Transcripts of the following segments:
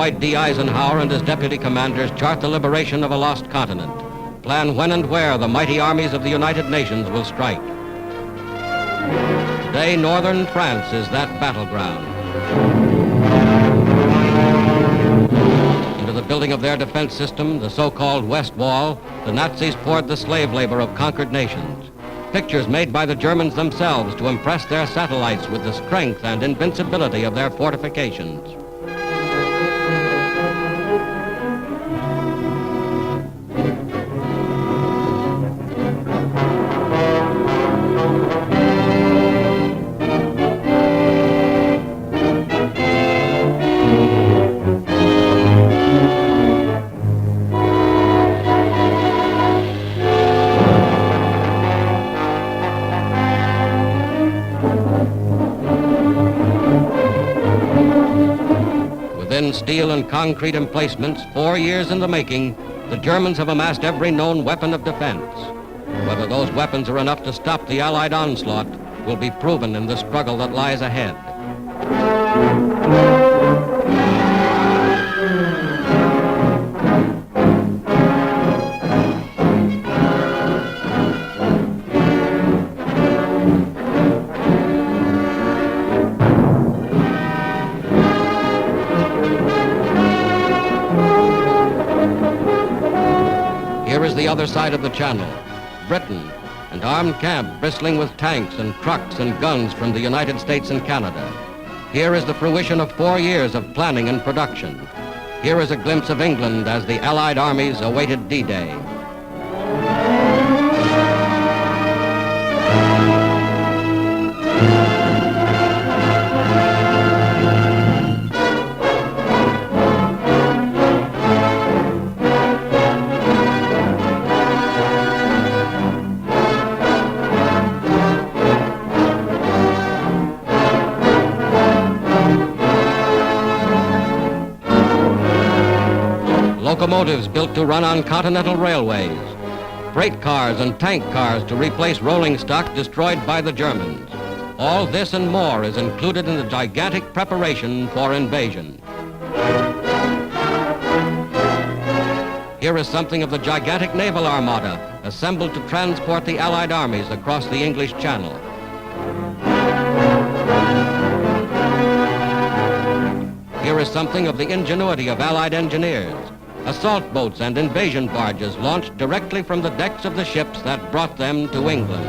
Dwight D. Eisenhower and his deputy commanders chart the liberation of a lost continent, plan when and where the mighty armies of the United Nations will strike. Today, northern France is that battleground. Into the building of their defense system, the so-called West Wall, the Nazis poured the slave labor of conquered nations. Pictures made by the Germans themselves to impress their satellites with the strength and invincibility of their fortifications. Steel and concrete emplacements, 4 years in the making, the Germans have amassed every known weapon of defense. Whether those weapons are enough to stop the Allied onslaught will be proven in the struggle that lies ahead. Here is the other side of the Channel, Britain, an armed camp bristling with tanks and trucks and guns from the United States and Canada. Here is the fruition of 4 years of planning and production. Here is a glimpse of England as the Allied armies awaited D-Day. Locomotives built to run on continental railways, freight cars and tank cars to replace rolling stock destroyed by the Germans. All this and more is included in the gigantic preparation for invasion. Here is something of the gigantic naval armada assembled to transport the Allied armies across the English Channel. Here is something of the ingenuity of Allied engineers. Assault boats and invasion barges launched directly from the decks of the ships that brought them to England.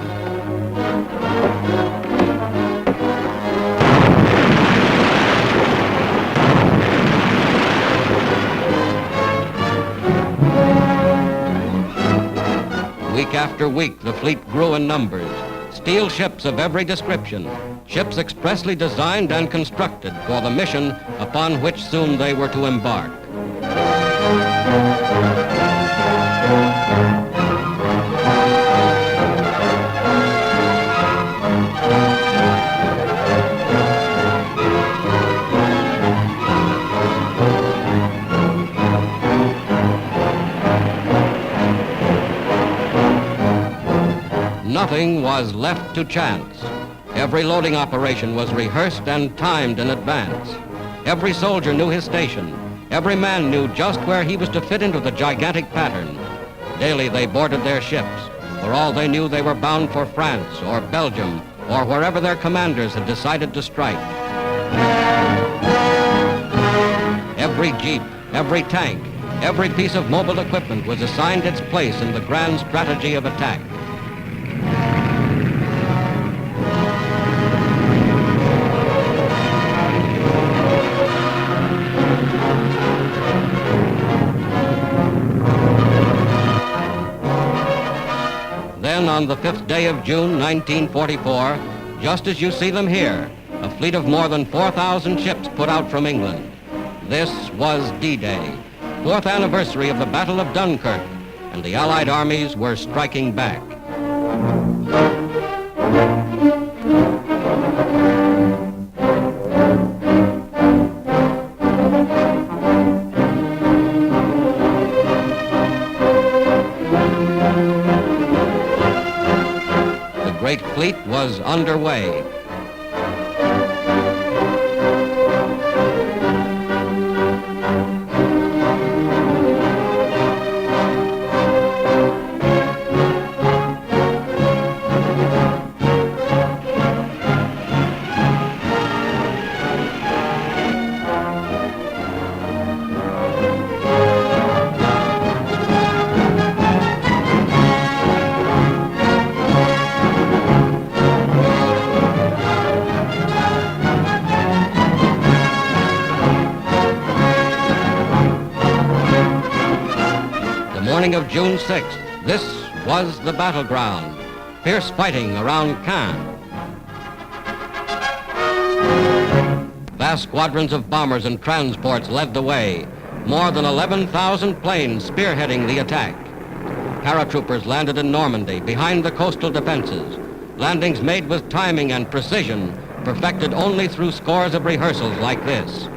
Week after week, the fleet grew in numbers. Steel ships of every description, ships expressly designed and constructed for the mission upon which soon they were to embark. Nothing was left to chance. Every loading operation was rehearsed and timed in advance. Every soldier knew his station. Every man knew just where he was to fit into the gigantic pattern. Daily they boarded their ships. For all they knew, they were bound for France or Belgium or wherever their commanders had decided to strike. Every jeep, every tank, every piece of mobile equipment was assigned its place in the grand strategy of attack. Then on the 5th day of June, 1944, just as you see them here, a fleet of more than 4,000 ships put out from England. This was D-Day, 4th anniversary of the Battle of Dunkirk, and the Allied armies were striking back. The great fleet was underway. of June 6th, this was the battleground. Fierce fighting around Caen. Vast squadrons of bombers and transports led the way. More than 11,000 planes spearheading the attack. Paratroopers landed in Normandy behind the coastal defenses. Landings made with timing and precision, perfected only through scores of rehearsals like this.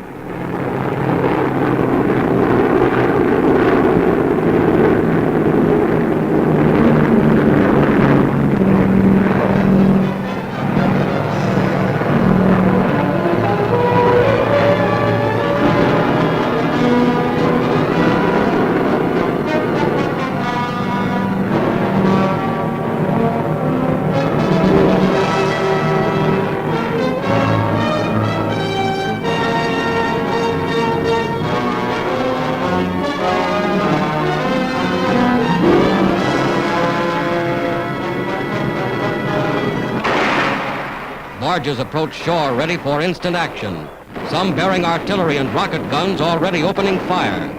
Barges approached shore ready for instant action, some bearing artillery and rocket guns already opening fire.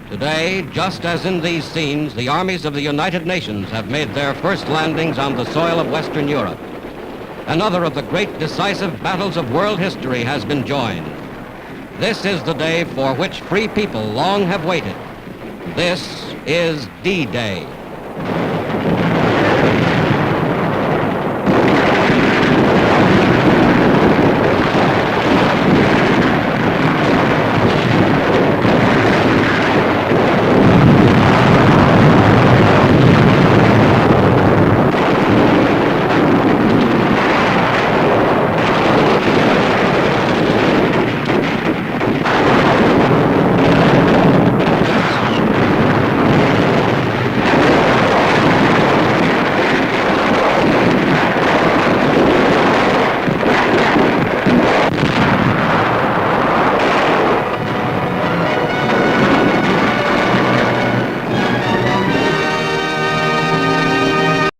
Today, just as in these scenes, the armies of the United Nations have made their first landings on the soil of Western Europe. Another of the great decisive battles of world history has been joined. This is the day for which free people long have waited. This is D-Day.